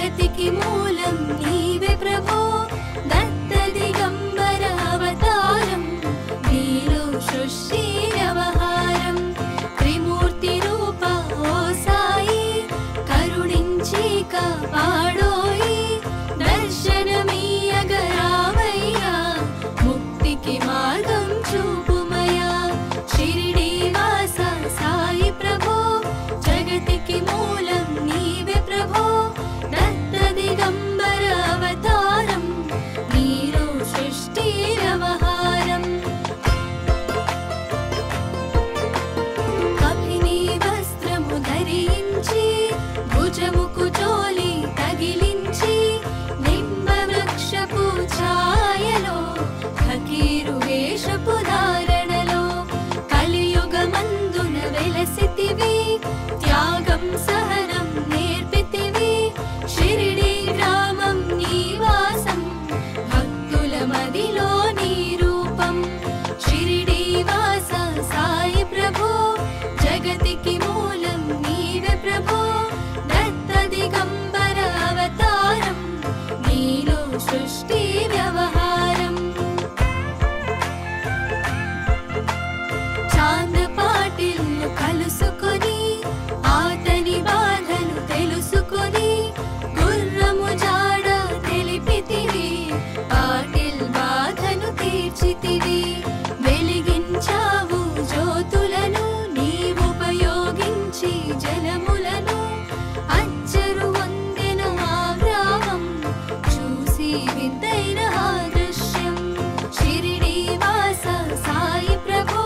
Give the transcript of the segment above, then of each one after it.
జగతికి మూలం నీవే ప్రభో దత్త దిగంబర అవతారం నీలో సృష్టి వ్యవహారం త్రిమూర్తి రూప ఓ సాయి కరుణించి కాపాడోయి దర్శనమీయగరావయ్యా ముక్తికి మార్గం చూపుమయా షిరిడి వాస సాయి ప్రభో జగతికి మూలం నీవే ప్రభో దత్త దిగంబర అవతారం నీలో సృష్టి వ్యవహారం అభినీ వస్త్రము ధరించి భుజముకు జోలి తగిలించి నింబ వృక్షపు ఛాయలో ఫకీరు వేషపు ధారణలో కలియుగమందున వెలసితివి త్యాగం సహనం నేర్పితివి షిరిడి గ్రామం నీవాసం భక్తుల మదిలో నీ రూపం షిరిడి వాస సాయి ప్రభో జగతికి మూలం నీవే ప్రభో దత్త దిగంబర అవతారం నీలో సృష్టి వ్యవహారం చాంద పాటిల్ను కలుసుకొని ఆతని బాధను తెలుసుకొని గుర్రము జాడ తెలిపితివి పాటిల్ బాధను తీర్చితివి వెలిగించావు జ్యోతులను నీవుపయోగించి జలములను అచ్చరు వందెన ఆ గ్రామం చూసి వింతైన ఆ దృశ్యం షిరిడి వాస సాయి ప్రభో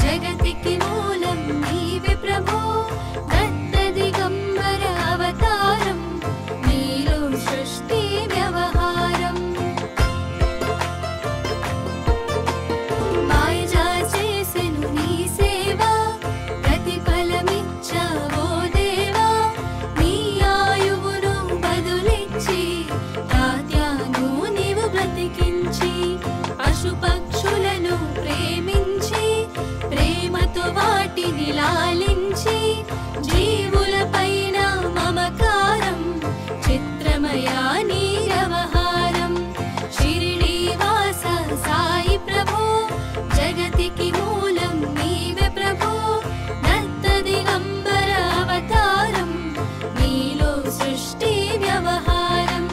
జగతికి మూలం నీవే ప్రభో దత్త దిగంబర అవతారం నీలో సృష్టి వ్యవహారం మాయజా చేసెను నీ సేవ ప్రతిఫలమిచ్చావో దేవా నీ ఆయువును బదులిచ్చి తాత్యాను నీవు బ్రతికించి పశుపక్షులను ప్రేమించి ప్రేమతో వాటిని లాలించి జీవుల పైన మమకారం చిత్రమయా నీ వ్యవహారం షిరిడి వాస సాయి ప్రభో జగతికి మూలం నీవే ప్రభో దత్త దిగంబర అవతారం నీలో సృష్టి వ్యవహారం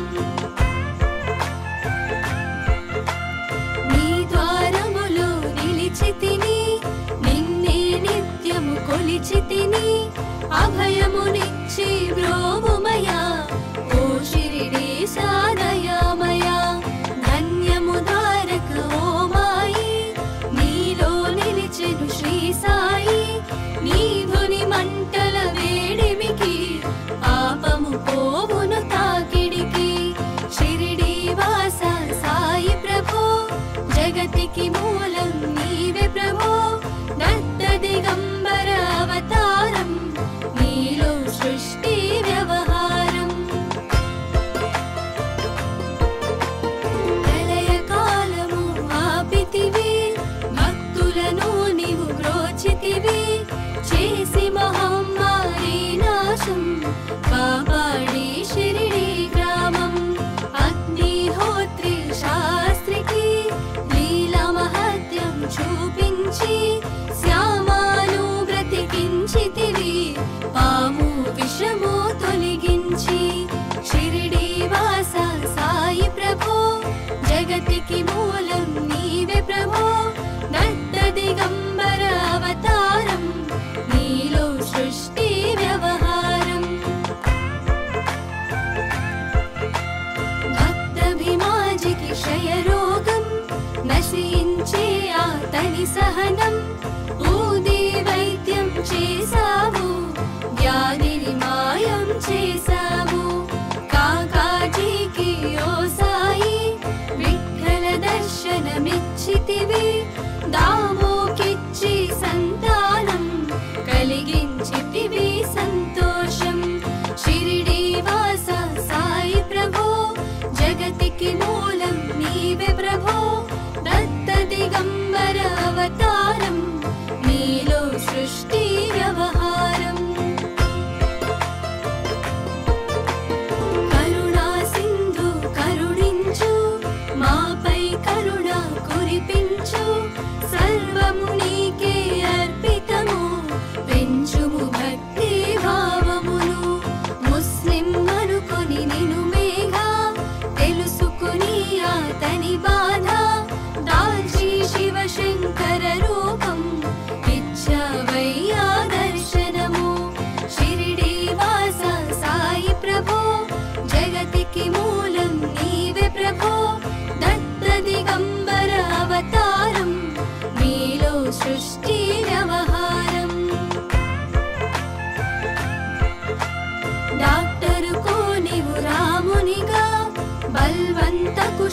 నీ ద్వారములో నిలిచితిని నిన్నే నిత్యము కొలిచితిని అభయమునిచ్చి బ్రోవుమయా ఓ షిరిడి సాదయామయా ధన్యము ద్వారక ఓ మాయి నీలో నిలిచెను శ్రీ సాయి నీ ధుని మంటల వేడిమికి పాపము పోవును తాకిడికి షిరిడి వాస సాయి ప్రభో జగతికి మూలం నీవే ప్రభో దత్త దిగంబర అవతారం నీలో సృష్టి వ్యవహారం ప్రళయ కాలము ఆపితివి భక్తులను నీవు బ్రోచితివి చేసి మహమ్మారి నాశం కాపాడి షిరిడి గ్రామం అగ్నిహోత్రి శాస్త్రికి లీలా మహత్యం చూపించి శ్యామాను బ్రతికించితివి పాము విషము తొలగించి షిరిడి వాస సాయి ప్రభో జగతికి మూలం నీవే ప్రభో దత్త దిగంబర అవతారం నీలో సృష్టి వ్యవహారం భక్తభిమాజికి క్షయరోగం నశించే ఆతని సహనం ఊది వైద్యం చేసావు వ్యాధిని మాయం చేసావు కాకాజీకి ఓ సాయి విఠల దర్శనమిచ్చితివి దామోకిచ్చి సంతానం కలిగించితివి సంతోషం షిరిడి వాస సాయి ప్రభో జగతికి మూలం నీవే ప్రభో దత్త దిగంబర అవతారం నీలో సృష్టి వ్యవహారం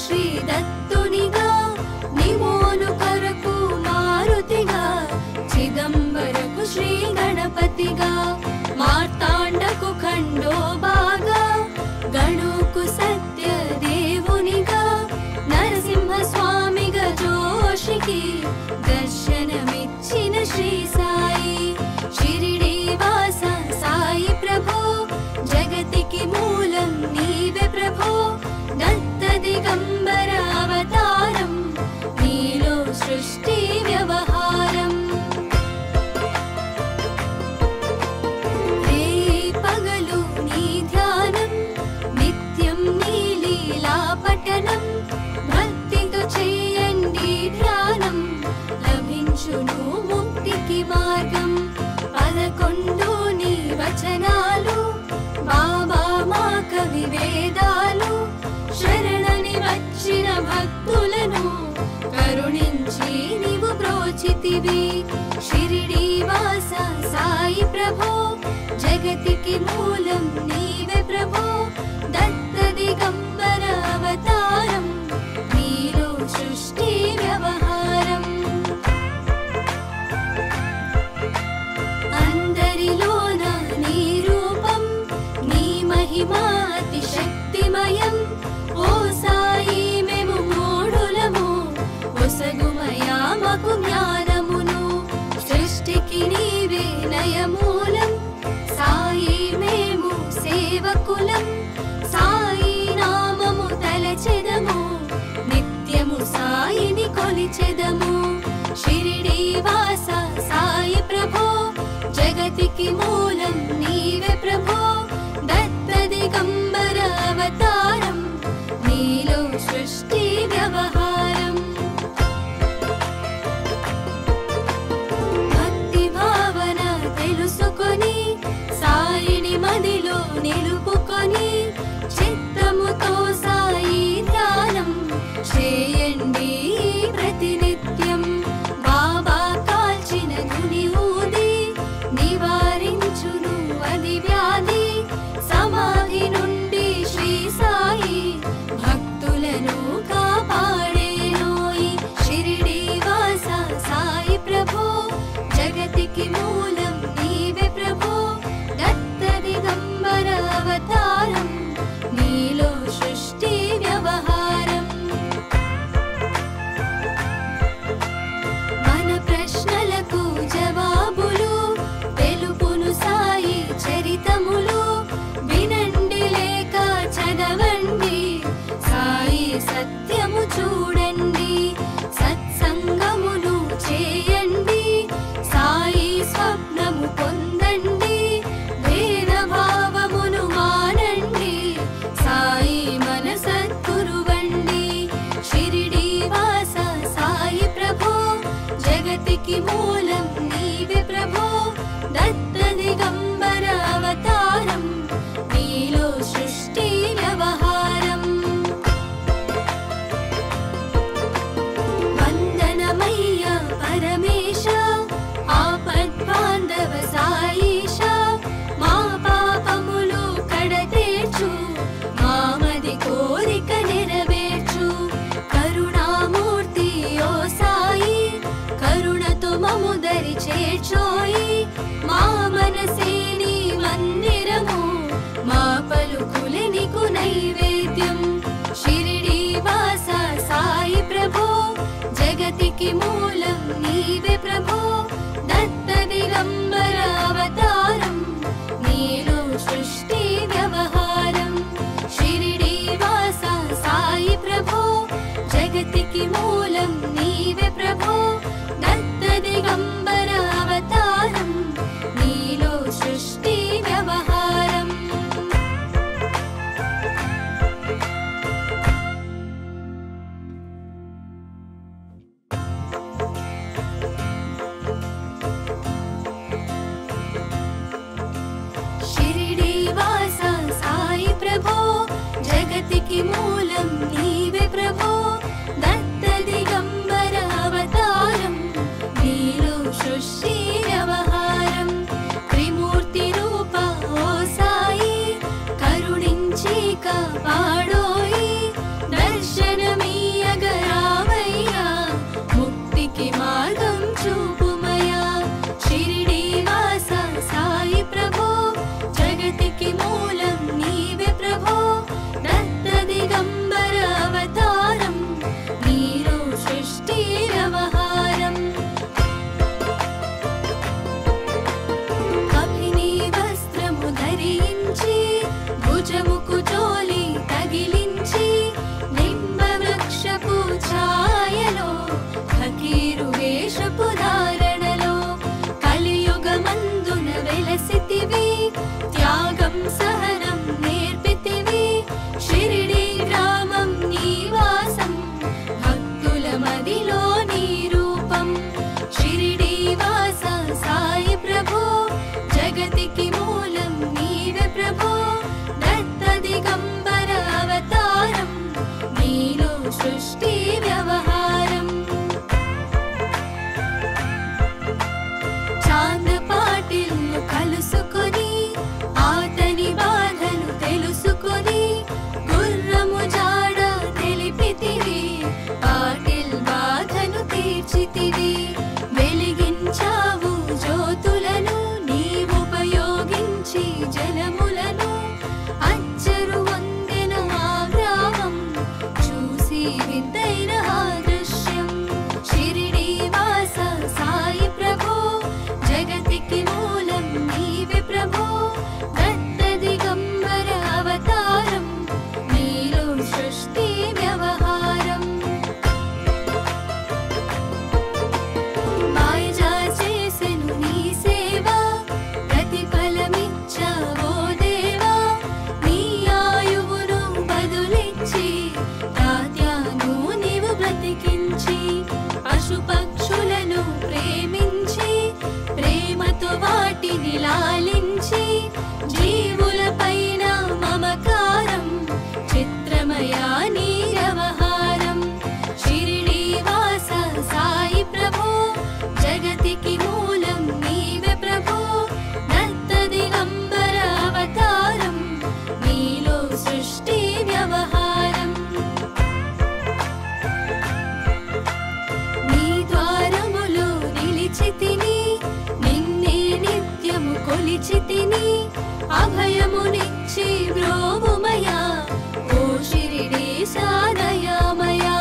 శ్రీ దత్తునిగా నిమోను కొరకు మారుతిగా చిదంబరకు శ్రీ గణపతిగా మార్తాండకు ఖండోబాగా గణుకు సత్య దేవునిగా నరసింహ స్వామిగా జోషికి దర్శనమిచ్చిన శ్రీ సాయి షిరిడి వాస సాయి ప్రభో జగతికి మూలం నీవే ప్రభో దత్త దిగంబర అవతారం నీలో సృష్టి వ్యవహారం రే పగలు నీ ధ్యానం నిత్యం నీ లీలా పఠనం భక్తితో చేయండి ధ్యానం లభించును ముక్తికి మార్గం 11 నీ వచనాలు బాబా మా కవి వేదాలు శరణని వచ్చిన భక్తులను కరుణించి నీవు బ్రోచితివి షిరిడి వాస సాయి ప్రభో జగతికి మూలం నీవే ప్రభో దత్త దిగంబర అవతారం నీలో సృష్టి వ్యవహారం అందరిలోన నీ రూపం నీ మహిమా అతి శక్తిమయం ఓ సాయి మేము మూఢులము ఒసగుమయా మాకు జ్ఞానమును సృష్టికి నీవే నయమూలం సాయి మేము సేవకులం సాయి నామము తలచెదము నిత్యము సాయిని కొలిచెదము షిరిడి వాస సాయి ప్రభో జగతికి మూలం నీవే ప్రభో దత్త దిగంబర అవతారం నీలో సృష్టి వ్యవహారం భక్తి భావన తెలుసుకొని సాయిని మదిలో నిలుపుకొని చిత్తముతో సాయి ధ్యానం చేయండి ప్రతినిత్యం బాబా కాల్చిన గుని ఊది నివారించును అది వ్యాధి సమాధి నుండి శ్రీ సాయి భక్తులను కాపాడేనోయి షిరిడి వాస సాయి ప్రభో జగతికి మూలం నీవే ప్రభో దత్త దిగంబర అవతారం నీలో సృష్టి వ్యవహారం మన ప్రశ్నలకు జవాబులు తెలుపును సాయి చరితములు వినండి లేక చదవండి సాయి సత్యము చూడండి సత్సంగమును చేయండి సాయి స్వప్నము పొందండి భేద భావమును మానండి సాయి మన సద్గురువండి షిరిడి వాస సాయి ప్రభో జగతికి మూలం నీవే ప్రభో దత్త దిగంబర అవతారం నీలో సృష్టి వ్యవహారం వందనమయ్య పరమేశ ఆపద్బాంధవ సాయిష మా పాపములు కడతేర్చు మామది కోరిక నెరవేర్చు కరుణామూర్తి ఓ సాయి కరుణతో మము దరి చేర్చోయి మా మనసే నీ మందిరము మా పలుకులే నీకు నైవేద్యం షిరిడి వాస సాయి ప్రభో జగతికి మూలం నీవే ప్రభో దత్త దిగంబర అవతారం నీలో సృష్టి వ్యవహారం షిరిడి వాస సాయి ప్రభో జగతికి మూలం నీవే ప్రభో దత్త దిగంబర అవతారం నీలో సృష్టి వ్యవహారం షిరిడి వాస సాయి ప్రభో జగతికి మూలం నీవే ప్రభో దత్త దిగంబర అవతారం నీలో నిలిచితివి. వెలిగించావు జ్యోతులను నీవుపయోగించి జలములను. అచ్చరు వందెన ఆ గ్రామం చూసి వింతైన ఆ దృశ్యం. షిరిడి వాస సాయి ప్రభో జగతికి మూలం నీవే ప్రభో. దత్త దిగంబర అవతారం నీలో సృష్టి వ్యవహారం. మాయజా చేసెను నీ సేవ ప్రతిఫలమిచ్చావో దేవా. నీ ఆయువును బదులిచ్చి తాత్యాను నీవు బ్రతికించి. పశుపక్షులను ప్రేమించి ప్రేమతో వాటిని లాలించి. జీవుల పైన మమకారం చిత్రమయా నీ వ్యవహారం. షిరిడి వాస సాయి ప్రభో జగతికి మూలం నీవే ప్రభో. దత్త దిగంబర అవతారం నీలో సృష్టి వ్యవహారం. నీ ద్వారములో నిలిచితిని నిన్నే నిత్యము కొలిచితిని. అభయమునిచ్చి బ్రోవుమయా ఓ షిరిడీశ దయామయా.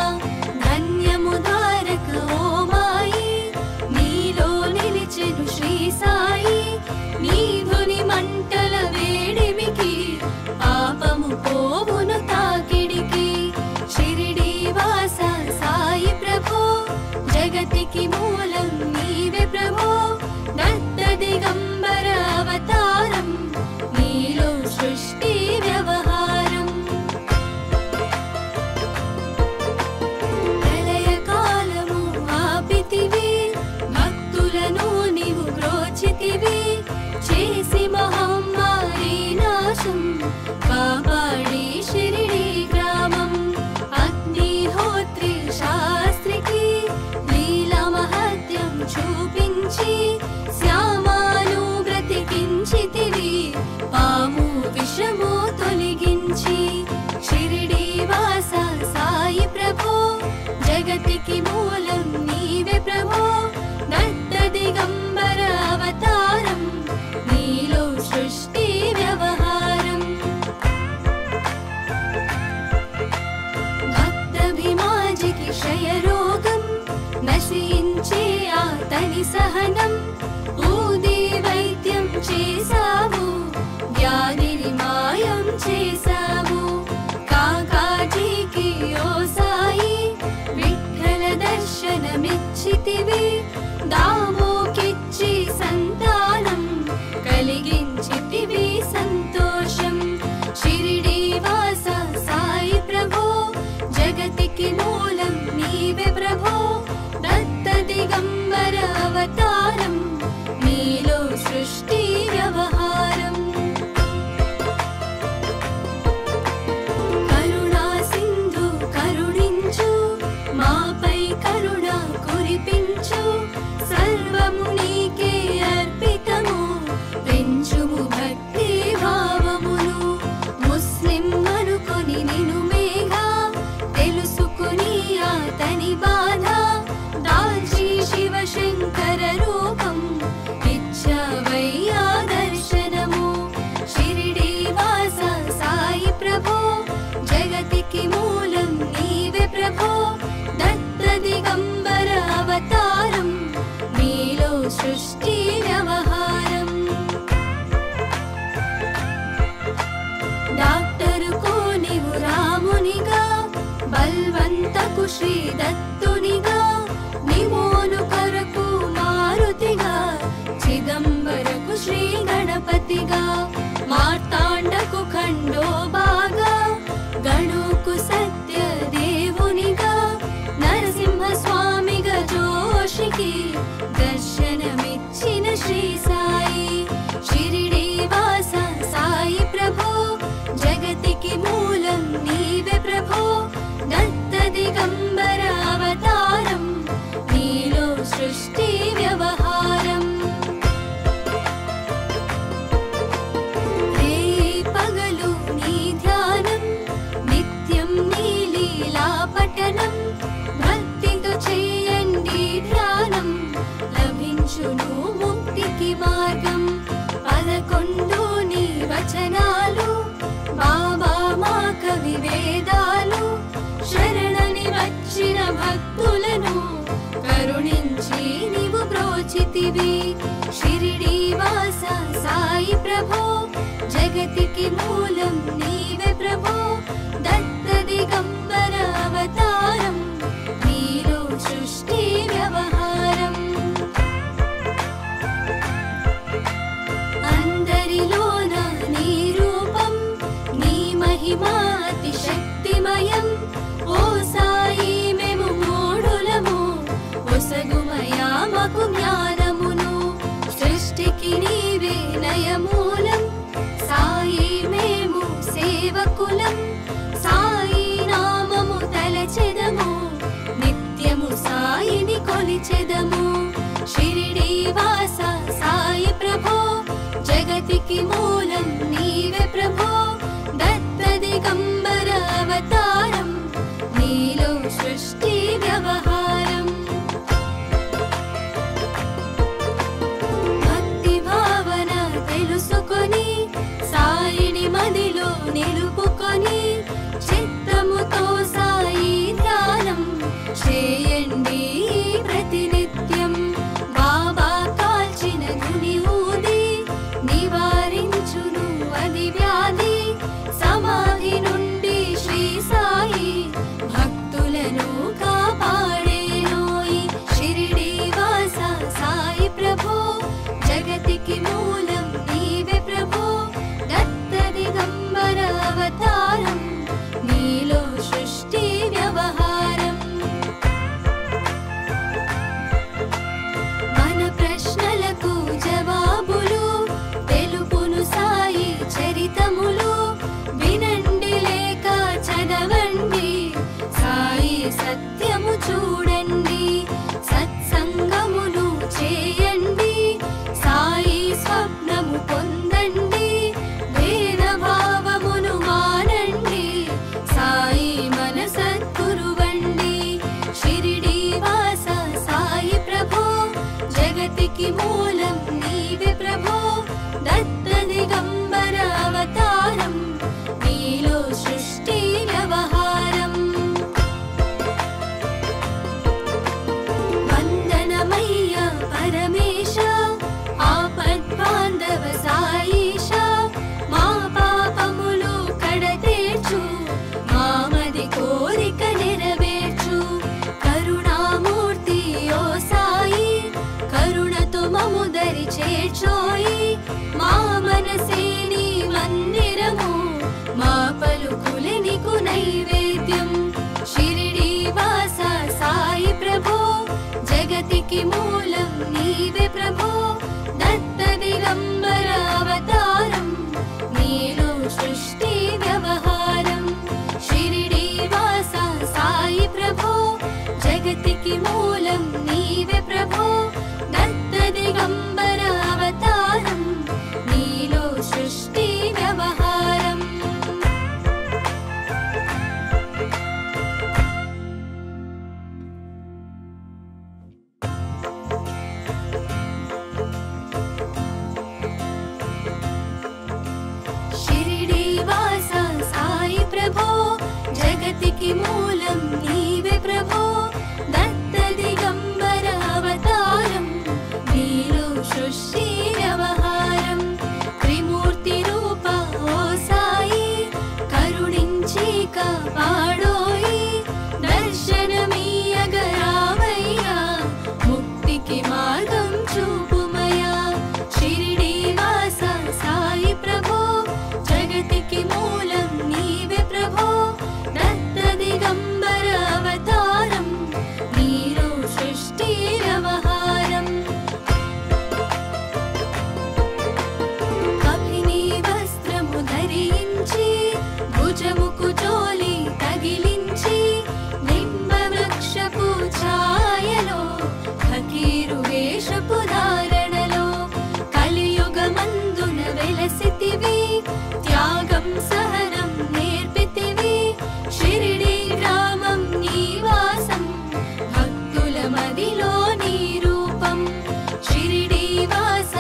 ధన్యము ద్వారక ఓ మాయి నీలో నిలిచెను శ్రీ సాయి. నీ ధుని మంటల వేడిమికి పాపము పోవును తాకిడికి. షిరిడి వాస సాయి ప్రభో జగతికి మూలం నీవే ప్రభో. దత్త దిగంబర అవతారం నీలో సృష్టి వ్యవహారం. ప్రళయ కాలము ఆపితివి భక్తులను నీవు బ్రోచితివి. చేసి మహమ్మారి నాశం కాపాడి షిరిడి గ్రామం. అగ్నిహోత్రి శాస్త్రికి లీలా మహత్యం చూపించి. శ్యామాను బ్రతికించితివి పాము విషము తొలగించి. షిరిడి వాస సాయి ప్రభో జగతికి మూలం నీవే ప్రభో. దత్త దిగంబర అవతారం నీలో సృష్టి వ్యవహారం. భక్తభిమాజికి క్షయరోగం నశించే అతని సహనం. ఊది వైద్యం చేసావు వ్యాధిని మాయం చేసావు. కాకాజీకి ఓ సాయి విఠ్ఠల దర్శనమిచ్చితివి. దామోకిచ్చి సంతానం కలిగించితివి సంతోషం. షిరిడి వాస సాయి ప్రభో జగతికి మూలం నీవే ప్రభో. దత్త దిగంబర అవతారం నీలో సృష్టి వ్యవహారం. కరుణా సింధు కరుణించు మాపై కరుణ కురిపించు. సర్వము నీకే అర్పితము పెంచుము భక్తి భావమును. ముస్లిం అనుకొని నిను మేఘా తెలుసుకుని అతని బాధ. దాల్చి శివశంకర రూపం ఇచ్చవయ్యా దర్శనము. షిరిడి వాస సాయి ప్రభో జగతికి మూలం నీవే ప్రభో. దత్త దిగంబర అవతారం నీలో సృష్టి వ్యవహారం. డాక్టరుకు నీవు రామునిగా బల్వంతకు శ్రీ దత్తునిగా. నిమోను కొరకు మారుతిగా చిదంబరకు శ్రీ గణపతిగా. మార్తాండకు ఖండోబాగా గణుకు సత్య దేవునిగా. నరసింహ స్వామిగా జోషికి దర్శనమిచ్చిన శ్రీ సాయి. షిరిడి వాస సాయి ప్రభో జగతికి మూలం నీవే ప్రభో. దత్త దిగంబర అవతారం నీలో సృష్టి వ్యవహారం. పగలు నీ ముక్తికి మార్గం 11 నీ వచనాలు బాబా మా కవి వేదాలు శరణని వచ్చిన భక్తులను కరుణించి నీవు బ్రోచితివి షిరిడి వాస సాయి ప్రభో జగతికి మూలం నీవే ప్రభో దత్త దిగంబర అవతారం నీలో సృష్టి వ్యవహారం అందరిలోన నీ రూపం నీ మహిమా అతి శక్తిమయం ఓ సాయి మేము మూఢులము ఒసగుమయా మాకు జ్ఞానమును సృష్టికి నీవే నయమూలం సాయి మేము సేవకులం సాయి నామము తలచెదము నిత్యము సాయిని కొలిచెదము షిరిడి వాస సాయి ప్రభో జగతికి మూలం నీవే ప్రభో దత్త దిగంబర అవతారం నీలో సృష్టి వ్యవహారం భక్తి భావన తెలుసుకొని సాయిని మదిలో నిలుపుకొని చిత్తముతో సాయి ధ్యానం చేయండి ప్రతినిత్యం బాబా కాల్చిన గుని ఊది నివారించును అది వ్యాధి సమాధి నుండి శ్రీ సాయి భక్తులను కాపాడేనోయి షిరిడి వాస సాయి ప్రభో జగతికి మూలం నీవే ప్రభో దత్త దిగంబర అవతారం నీలో సృష్టి వ్యవహారం మన ప్రశ్నలకు జవాబులు తెలుపును సాయి చరితములు వినండి లేక చదవండి సాయి సత్యము చూడండి సత్సంగములు చేయండి సాయి స్వప్నము పొందండి భేద భావమును మానండి సాయి మన సద్గురువండి షిరిడి వాస సాయి ప్రభో జగతికి మూలం నీవే ప్రభో దత్త దిగంబర అవతారం నీలో సృష్టి వ్యవహారం వందనమయ్య పరమేశ ఆపద్బాంధవ సాయిష మా పాపములు కడతేర్చు మామది కోరిక నెరవేర్చు కరుణామూర్తి ఓ సాయి కరుణతో మము దరి చేర్చోయి మా మనసే నీ మందిరము మా పలుకులే నీకు నైవేద్యం షిరిడి వాస సాయి ప్రభో జగతికి మూలం నీవే ప్రభో దత్త దిగంబర అవతారం నీలో సృష్టి వ్యవహారం షిరిడి వాస సాయి ప్రభో జగతికి మూలం నీవే ప్రభో దత్త దిగంబర అవతారం నీలో సృష్టి వ్యవహారం షిరిడి వాస సాయి ప్రభో జగతికి మూలం నీవే ప్రభో దత్త దిగంబర అవతారం నీలో సృష్టి వ్యవహారం త్రిమూర్తి రూప ఓ సాయి కరుణించి కాపాడోయి దర్శనమీయగరావయ్యా ముక్తికి మార్గం చూపుమయా షిరిడి వాస సాయి ప్రభో జగతికి మూలం నీవే ప్రభో దత్త దిగంబర అవతారం నీలో సృష్టి వ్యవహారం కపిని వస్త్రము ధరించి భుజముకు చోలి తగిలించి నింబ వృక్షపు ఛాయలో ఫకీరు వేషపు ధారణలో కలియుగమందున వెలసితివి త్యాగం సహనం నేర్పితివి షిరిడి గ్రామం నీవాసం భక్తుల మదిలో నీ రూపం షిరిడి వాస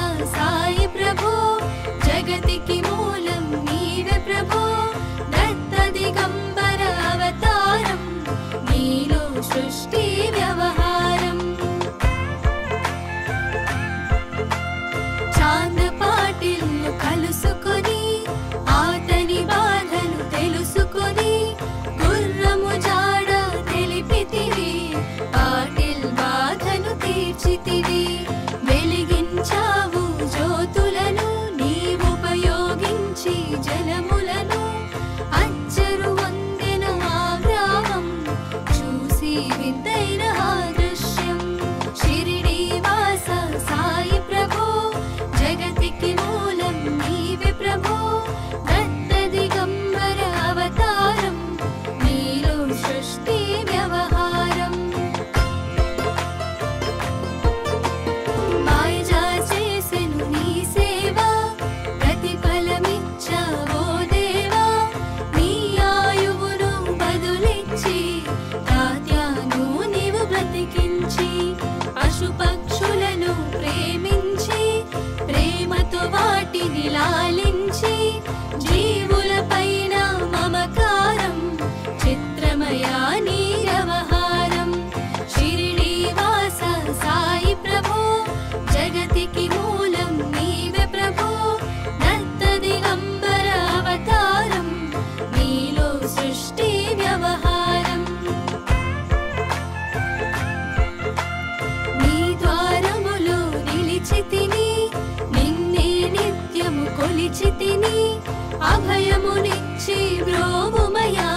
నిలిచితివి వెలిగించావు జ్యోతులను నీవుపయోగించి జలములను అచ్చరు వందెన ఆ గ్రామం చూసి వింతైన ఆ దృశ్యం షిరిడి వాస సాయి ప్రభో జగతికి మూలం నీవే ప్రభో దత్త దిగంబర అవతారం నీలో సృష్టి వ్యవహారం మాయజా చేసెను నీ సేవ ప్రతిఫలమిచ్చావో దేవా నీ ఆయువును బదులిచ్చి తాత్యాను నీవు బ్రతికించి పశుపక్షులను ప్రేమించి ప్రేమతో వాటిని లాలించి జీవులపైన మమకారం చిత్రమయా నీ వ్యవహారం షిరిడి వాస సాయి ప్రభో జగతికి మూలం నీవే ప్రభో దత్త దిగంబర అవతారం నీలో సృష్టి వ్యవహారం నీ ద్వారములో నిలిచితిని నిన్నే నిత్యము కొలిచితిని అభయమునిచ్చి బ్రోవుమయా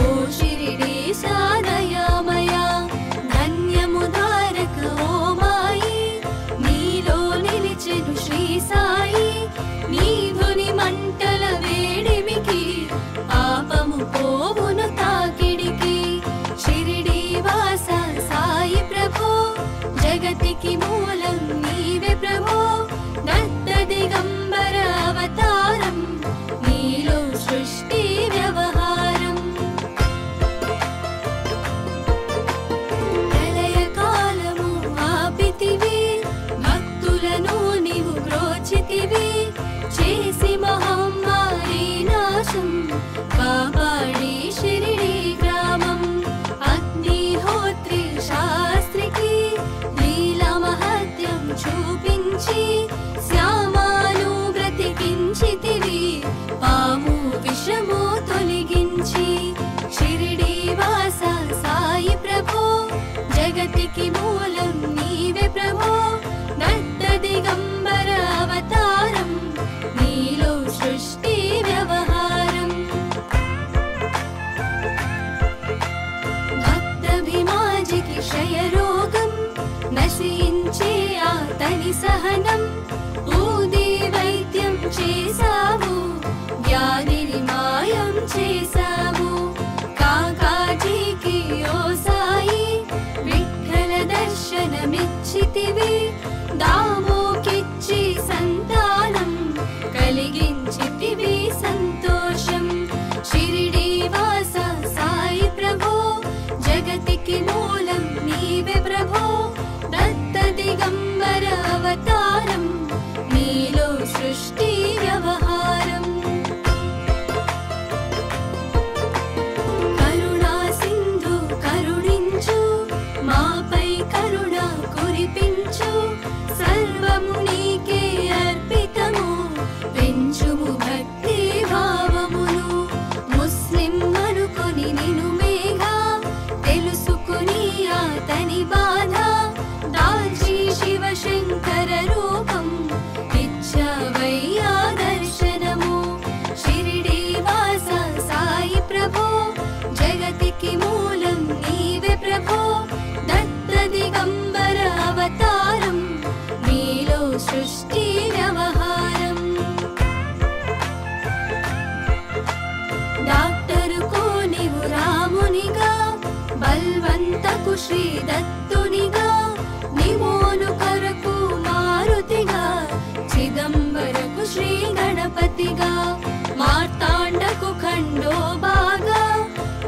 ఓ షిరిడి సాదయామయా ధన్యము ధారక ఓ మాయి నీలో నిలిచెను శ్రీ సాయి నీ ధుని మంటల వేడిమికి పాపము పోవును తాకిడికి షిరిడి వాస సాయి ప్రభో జగతికి మూలం నీవే ప్రభో దత్త దిగంబర అవతారం నీలో సృష్టి వ్యవహారం ప్రళయ కాలము ఆపితివి భక్తులను నీవు బ్రోచితివి చేసి మహమ్మారి నాశం కాపాడి షిరిడి గ్రామం అగ్నిహోత్రి శాస్త్రికి లీలా మహత్యం చూపించి శ్యామాను బ్రతికించితివి పాము విషము తొలగించి షిరిడి వాస సాయి ప్రభో జగతికి మూలం నీవే ప్రభో దత్త దిగంబర అవతారం నీలో సృష్టి వ్యవహారం భక్తభిమాజికి క్షయరోగం నశించే ఆతని సహనం ఊది వైద్యం చేసావు వ్యాధిని మాయం చేసావు కాకాజీకి ఓ సాయి విఠ్ఠల దర్శనమిచ్చితివి దామోకిచ్చి సంతానం కలిగించితివి సంతోషం షిరిడి వాస సాయి ప్రభో జగతికి మూలం నీవే ప్రభో దత్త దిగంబర అవతారం నీలో సృష్టి వ్యవహారం కరుణా సింధు కరుణించు మాపై కరుణ కురిపించు సర్వము నీకే అర్పితము పెంచుము భక్తి భావమును ముస్లిం అనుకొని నిను మేఘా తెలుసుకుని అతని బాధ దాల్చి శివశంకర రూపం ఇచ్చవయ్యా దర్శనము షిరిడి వాస సాయి ప్రభో జగతికి మూలం నీవే ప్రభో దత్త దిగంబర అవతారం నీలో సృష్టి వ్యవహారం డాక్టరుకు నీవు రామునిగా బల్వంతకు శ్రీ దత్తునిగా నిమోను కొరకు మారుతిగా చిదంబరకు శ్రీ గణపతిగా మార్తాండకు ఖండోబాగా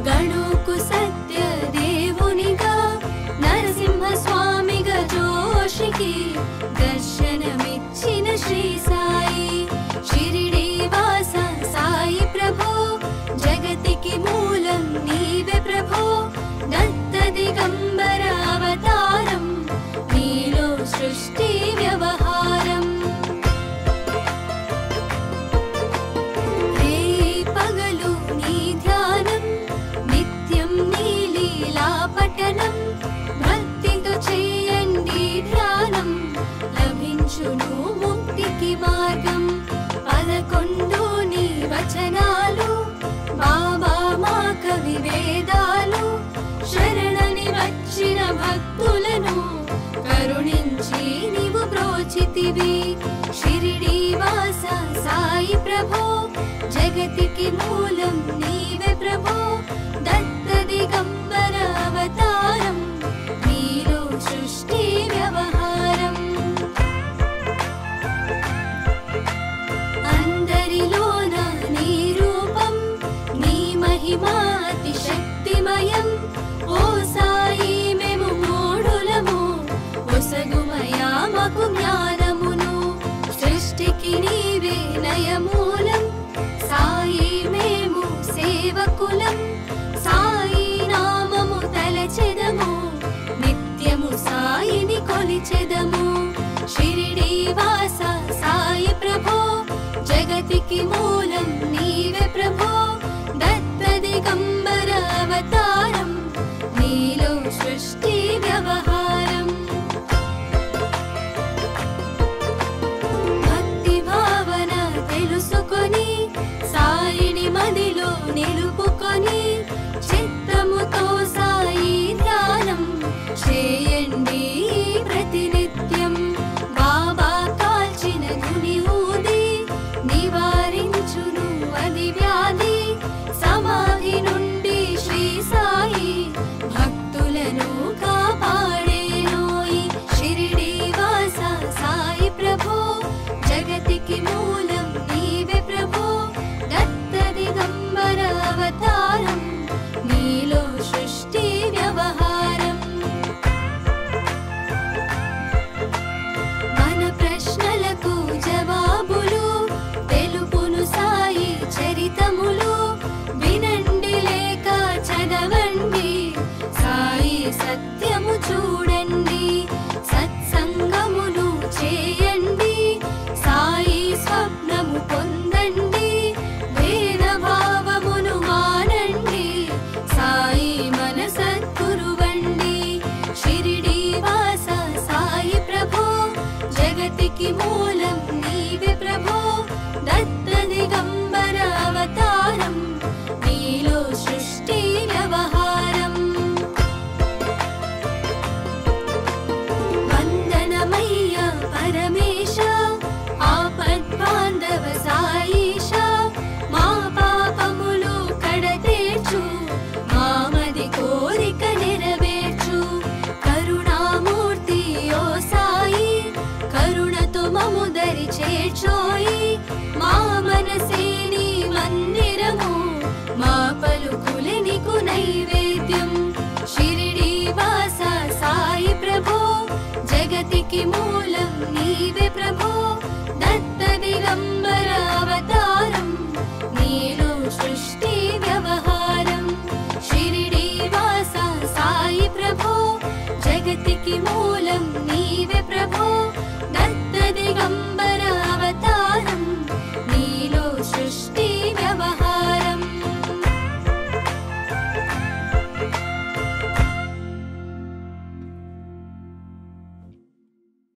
గణుకు సత్య దేవునిగా నరసింహ స్వామిగా జోషికి దర్శనమిచ్చిన శ్రీ సాయి షిరిడి వాస సాయి ప్రభో జగతికి మూలం నీవే ప్రభో దత్త దిగంబర అవతారం నీలో సృష్టి వ్యవహారం పగలు నీ ధ్యానం నిత్యం నీ లీలా పఠనం భక్తితో చేయండి చూపించును ముక్తికి మార్గం 11 నీ వచనాలు బాబా మా కవి వేదాలు శరణని వచ్చిన భక్తులను కరుణించి నీవు బ్రోచితివి షిరిడి వాస సాయి ప్రభో జగతికి మూలం నీవే ప్రభో దత్త దిగంబర అవతారం నీలో సృష్టి వ్యవహారం అందరిలోన నీ రూపం నీ మహిమా అతి శక్తిమయం ఓ సాయి మేము మూఢులము ఒసగుమయా మాకు జ్ఞానమును సృష్టికి నీవే నయమూలం సాయి మేము సేవకులం సాయి నామము తలచెదము నిత్యము సాయిని కొలిచెదము షిరిడి వాస సాయి ప్రభో జగతికి మూలం నీవే ప్రభో దత్త దిగంబర అవతారం నీలో సృష్టి వ్యవహారం భక్తి భావన తెలుసుకొని సాయిని మదిలో నిలుపుకొని చిత్తముతో సాయి ధ్యానం చేయండి ప్రతినిత్యం బాబా కాల్చిన గుని ఊది నివారించును అది వ్యాధి సమాధి నుండి శ్రీ సాయి భక్తులను కాపాడేనోయి షిరిడి వాస సాయి ప్రభో జగతికి మూలం నీవే ప్రభో దత్త దిగంబర అవతారం నీలో సృష్టి వ్యవహారం మన ప్రశ్నలకు జవాబులు తెలుపును సాయి చరితములు వినండి లేక చదవండి సాయి సత్యము చూడండి సత్సంగమును చేయండి సాయి స్వప్నము పొందండి భేద భావమును మానండి సాయి మన సద్గురువండి షిరిడి వాస సాయి ప్రభో జగతికి మూలం నీవే ప్రభో దత్త దిగంబర అవతారం నీలో సృష్టి వ్యవహారం వందనమయ్య పరమేశ ఆపద్బాంధవ సాయిష మా పాపములు కడతేర్చు మామది కోరిక నెరవేర్చు కరుణామూర్తి ఓ సాయి కరుణతో మము దరి చేర్చోయి మా మనసే నీ మందిరము మా పలుకులే నీకు నైవేద్యం షిరిడి వాస సాయి ప్రభో జగతికి మూలం నీవే ప్రభో దత్త దిగంబర అవతారం నీలో సృష్టి వ్యవహారం షిరిడి వాస సాయి ప్రభో జగతికి మూలం నీవే ప్రభో